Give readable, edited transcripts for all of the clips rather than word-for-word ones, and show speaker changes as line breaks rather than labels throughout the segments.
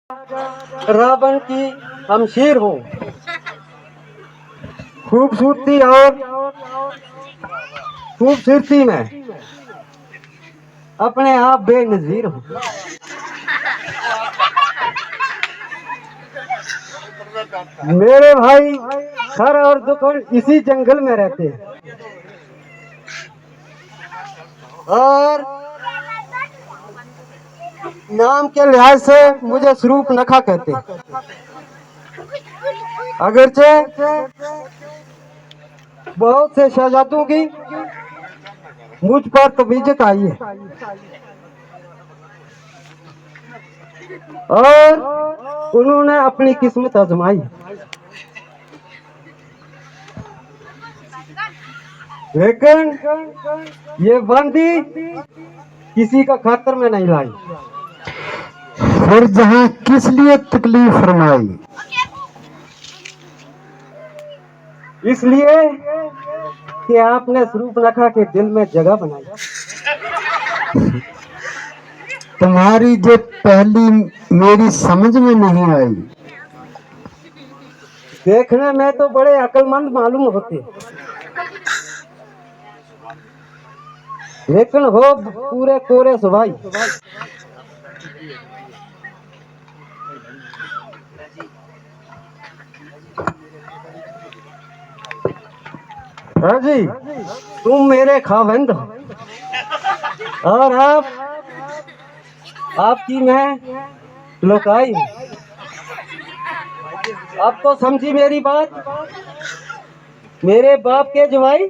रावण की शमशीर हूँ। खूबसूरती में अपने आप बेनजीर हूँ। मेरे भाई खर और दुखन इसी जंगल में रहते हैं और नाम के लिहाज से मुझे शूर्पणखा कहते हैं। अगरचे बहुत से शहजादों की मुझ पर तबीयत आई है और उन्होंने अपनी किस्मत आजमाई, लेकिन ये बंदी किसी का खातर में नहीं लाई।
फिर जहां किस लिए तकलीफ फरमाई?
इसलिए कि आपने शूर्पणखा के दिल में जगह बनाई।
तुम्हारी जो पहली मेरी समझ में नहीं आई।
देखने में तो बड़े अक्लमंद मालूम होते, लेकिन हो पूरे कोरे सुभाई। हाँ जी, तुम मेरे खावंद हो और आपकी मैं लोकाई हूँ। अब तो समझी मेरी बात, मेरे बाप के जवाई।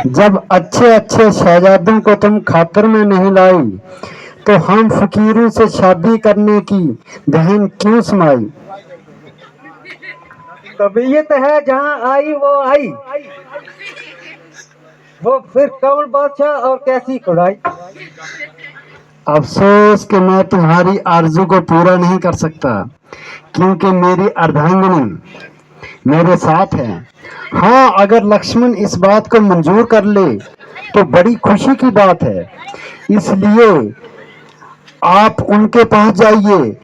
जब अच्छे अच्छे शहजादों को तुम खातर में नहीं लाई तो हम फकीरों से शादी करने की बहन क्यों समाई?
तबीयत है जहाँ आई वो आई, वो फिर कौन बादशाह और कैसी खुदाई।
अफसोस कि मैं तुम्हारी आरज़ू को पूरा नहीं कर सकता, क्योंकि मेरी अर्धांगिनी मेरे साथ है। हाँ, अगर लक्ष्मण इस बात को मंजूर कर ले तो बड़ी खुशी की बात है। इसलिए आप उनके पास जाइए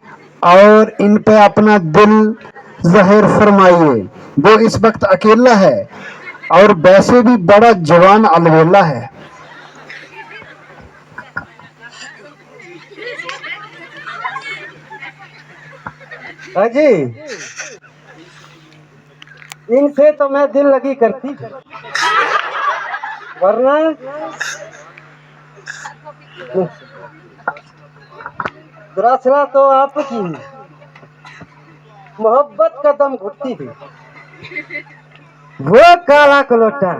और इन पे अपना दिल ज़ाहिर फरमाइए। वो इस वक्त अकेला है और वैसे भी बड़ा जवान अलबेला है।
अजी, इनसे तो मैं दिल लगी करती, वरना दरअसल तो आपकी मोहब्बत का दम घुटती थी। वो काला कलोटा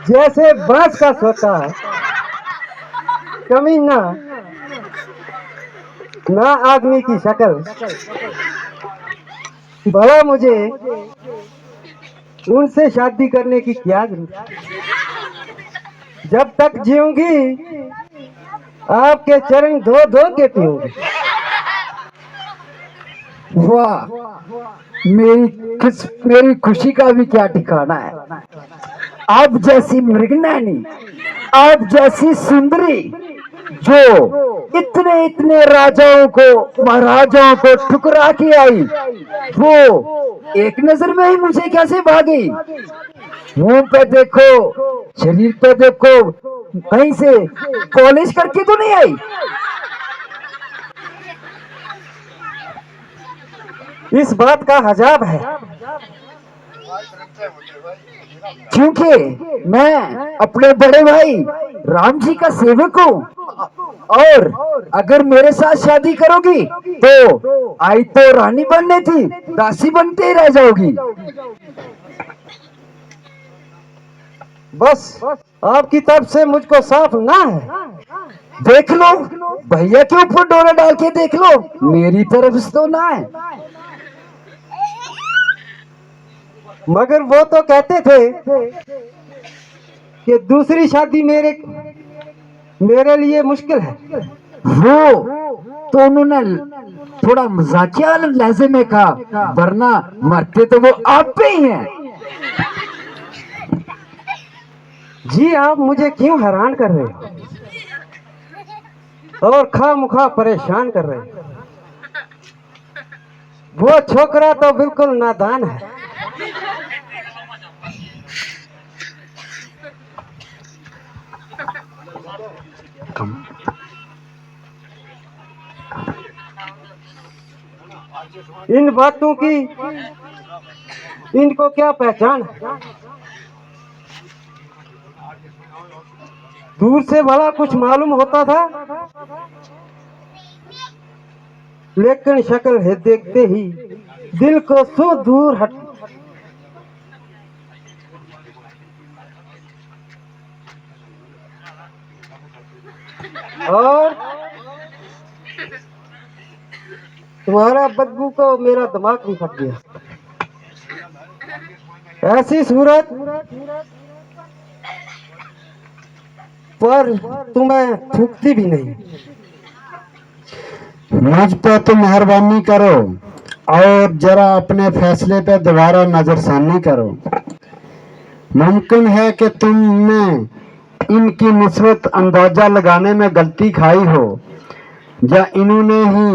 जैसे बांस का सोता है, कमीना ना आदमी की शक्ल। भला मुझे उनसे शादी करने की क्या जरूरत? जब तक जीऊंगी आपके चरण धो धो के पीऊंगी।
वाह, मेरी खुशी का भी क्या ठिकाना है। आप जैसी मृगनयनी, आप जैसी सुंदरी जो इतने इतने राजाओं को महाराजाओं को ठुकरा के आई, वो एक नजर में ही मुझे कैसे भागी। मुंह पे देखो, शरीर पे देखो, कहीं से पॉलिश करके तो नहीं आई।
इस बात का हजाब है,
क्योंकि मैं अपने बड़े भाई राम जी का सेवक हूँ और अगर मेरे साथ शादी करोगी तो आई तो रानी बनने थी, दासी बनते ही रह जाओगी।
बस आपकी तरफ से मुझको साफ ना है।
देख लो, भैया के ऊपर डोरा डाल के देख लो, मेरी तरफ से तो ना है।
मगर वो तो कहते थे कि दूसरी शादी मेरे लिए मुश्किल है।
वो तो उन्होंने थोड़ा मजाकिया लहजे में कहा, वरना मरते तो वो आप पे ही हैं।
जी, आप मुझे क्यों हैरान कर रहे हो? और खामखा परेशान कर रहे हैं। वो छोकरा तो बिल्कुल नादान है। इन बातों की इनको क्या पहचान है? दूर से भला कुछ मालूम होता था, लेकिन शक्ल है देखते ही दिल को सो दूर हट। और तुम्हारा बदबू को मेरा दिमाग भी फट गया। ऐसी सूरत पर तुम्हें थूकती भी नहीं।
मुझ पर तो मेहरबानी करो और जरा अपने फैसले पे दोबारा नजरसानी करो। मुमकिन है कि तुमने इनकी निस्बत अंदाजा लगाने में गलती खाई हो, या इन्होंने ही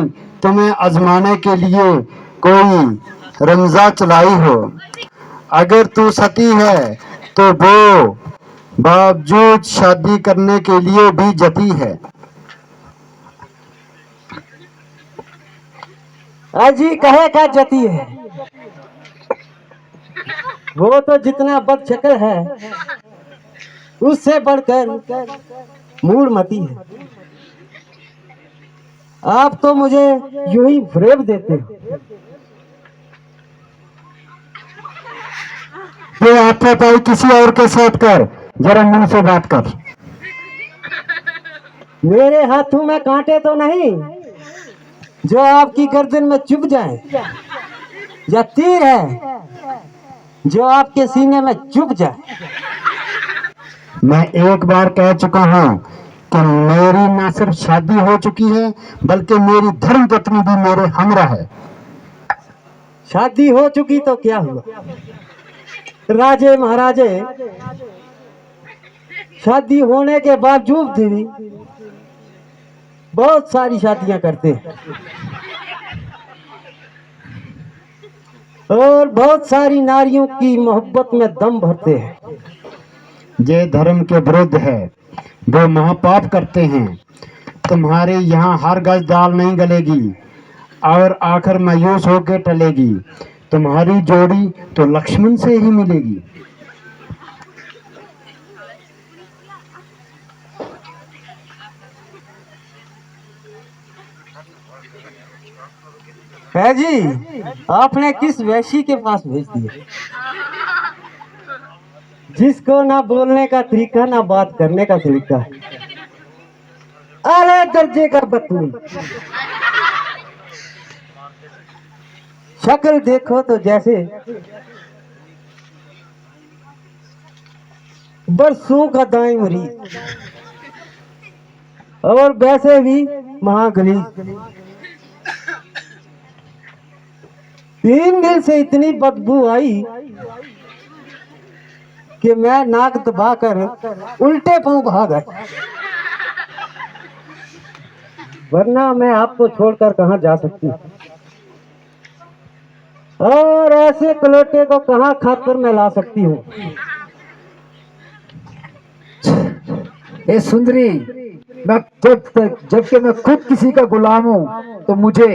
तुम्हें आजमाने के लिए कोई रमजा चलाई हो। अगर तू सती है तो वो बावजूद शादी करने के लिए भी जती है।
अजी कहे का जती है, वो तो जितना बदशक्ल है उससे बढ़कर मूढ़मती है। आप तो मुझे यूं ही फरेब देते हो।
ये आपका पाई किसी और के साथ कर, जरा मुंह से बात कर।
मेरे हाथों में कांटे तो नहीं जो आपकी गर्दन में चुभ जाए, या तीर है जो आपके सीने में चुभ जाए।
मैं एक बार कह चुका हूँ कि मेरी न सिर्फ शादी हो चुकी है, बल्कि मेरी धर्म पत्नी भी मेरे हमरा है।
शादी हो चुकी तो क्या हुआ, राजे महाराजे शादी होने के बावजूद भी बहुत सारी शादियां करते हैं और बहुत सारी नारियों की मोहब्बत में दम भरते हैं।
ये धर्म के विरुद्ध है, वो महापाप करते हैं। तुम्हारे यहाँ हर गज दाल नहीं गलेगी और आखिर मायूस होकर टलेगी। तुम्हारी जोड़ी तो लक्ष्मण से ही मिलेगी।
है जी, आपने किस वैशी के पास भेज दिया जिसको ना बोलने का तरीका ना बात करने का तरीका है। अरे दर्जे का बदतमीज, शक्ल देखो तो जैसे बरसों का दाई मरीज, और वैसे भी महागलीज। 3 दिन से इतनी बदबू आई कि मैं नाक दबाकर उल्टे पांव भाग गया, वरना मैं आपको छोड़कर कहां जा सकती हूँ, और ऐसे कलोटे को कहां खातर में ला सकती हूँ।
ए सुंदरी, मैं जबकि मैं खुद किसी का गुलाम हूँ, तो मुझे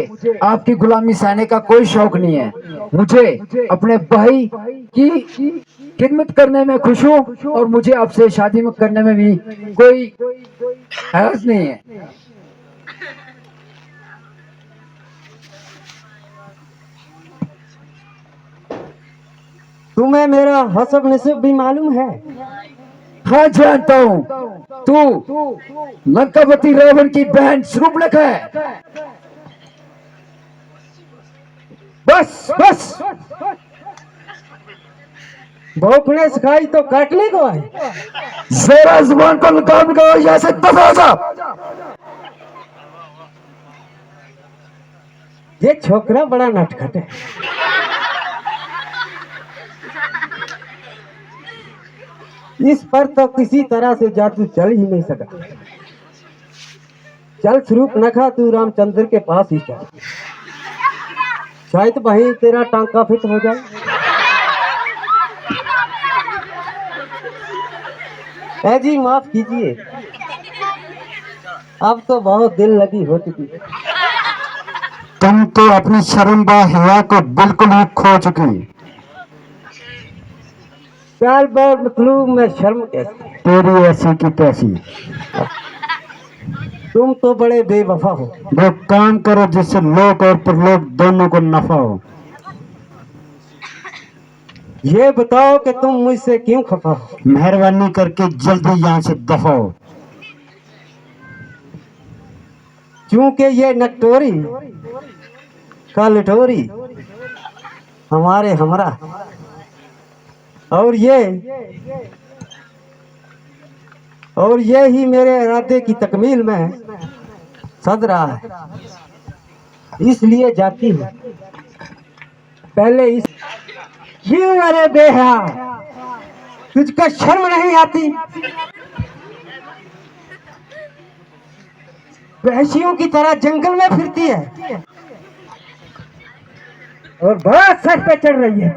आपकी गुलामी सहने का कोई शौक नहीं है। मुझे अपने भाई की खिदमत करने में खुश हूँ, और मुझे आपसे शादी में करने में भी कोई हर्ज नहीं है।
तुम्हें मेरा हसब नसीब भी मालूम है?
हाँ जानता हूँ, तू लंकावती रावण की बहन शूर्पणखा है।
बस बस, भौंकने सिखाई तो काटने को आए।
जरा जुबान को लगाम लगाओ, यहाँ से दफा हो जाओ।
ये छोकरा बड़ा नटखट है। इस पर तो किसी तरह से जादू चल ही नहीं सका। चल स्वरूप नखा, तू रामचंद्र के पास ही चल, शायद वहीं तेरा टांका फिट हो जाए। है जी, माफ कीजिए, अब तो बहुत दिल लगी हो चुकी है।
तुम तो अपनी शर्म व हया को बिल्कुल ही खो चुकी।
प्यार बार मतलूब में शर्म कैसे?
तेरी ऐसी की तैसी।
तुम तो बड़े बेवफा हो।
वो काम करो जिससे लोक और परलोक दोनों को नफा हो।
ये बताओ कि तुम मुझसे क्यों खफा हो?
मेहरबानी करके जल्दी यहाँ से दफा हो।
क्योंकि ये नकटोरी का लटोरी हमारे हमरा, और ये ही मेरे इरादे की तकमील में सद रहा है, इसलिए जाती हूँ पहले इस। क्यों अरे बेहा, तुझको शर्म नहीं आती? वहशियों की तरह जंगल में फिरती है और बहुत सर पे चढ़ रही है।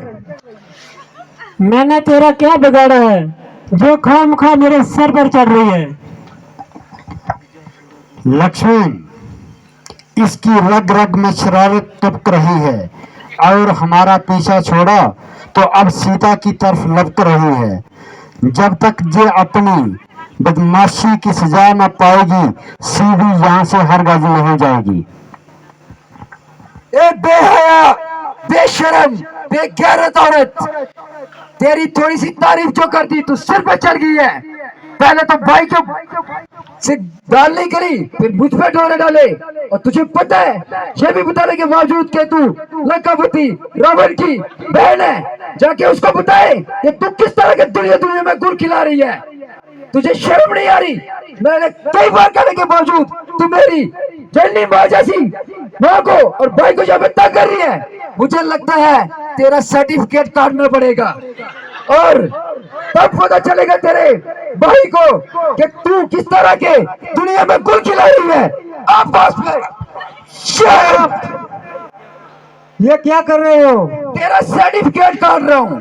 मैंने तेरा क्या बिगाड़ा है जो खामखा मेरे सर पर चढ़ रही है?
लक्ष्मण, इसकी रग रग में शरारत टपक रही है और हमारा पीछा छोड़ा तो अब सीता की तरफ लपक रही है। जब तक ये अपनी बदमाशी की सजा न पाएगी, सीधी यहाँ से हरगिज़ नहीं जाएगी।
ए बेहया, बेशरम, बेगैरत औरत, तेरी थोड़ी सी तारीफ जो कर दी तू सिर पे चढ़ गई है। पहले तो भाई को से गाल नहीं करी, फिर मुझ पे डोरे डाले, और तुझे पता है, ये भी बताने के बावजूद कि तू लंकापति रावण की बहन है, जाके उसको बताए कि तू किस तरह के दुनिया में गुल खिला रही है। तुझे शर्म नहीं आ रही? मैंने कई बार कहने के बावजूद तू मेरी जननी माँ जैसी माँ को और भाई को जब तंग कर रही है। मुझे लगता है तेरा सर्टिफिकेट काटना पड़ेगा, और तब पता चलेगा तेरे भाई को कि तू किस तरह के दुनिया में गुल खिला रही है। आप पास में
ये क्या कर रहे हो?
तेरा सर्टिफिकेट काट रहा हूँ।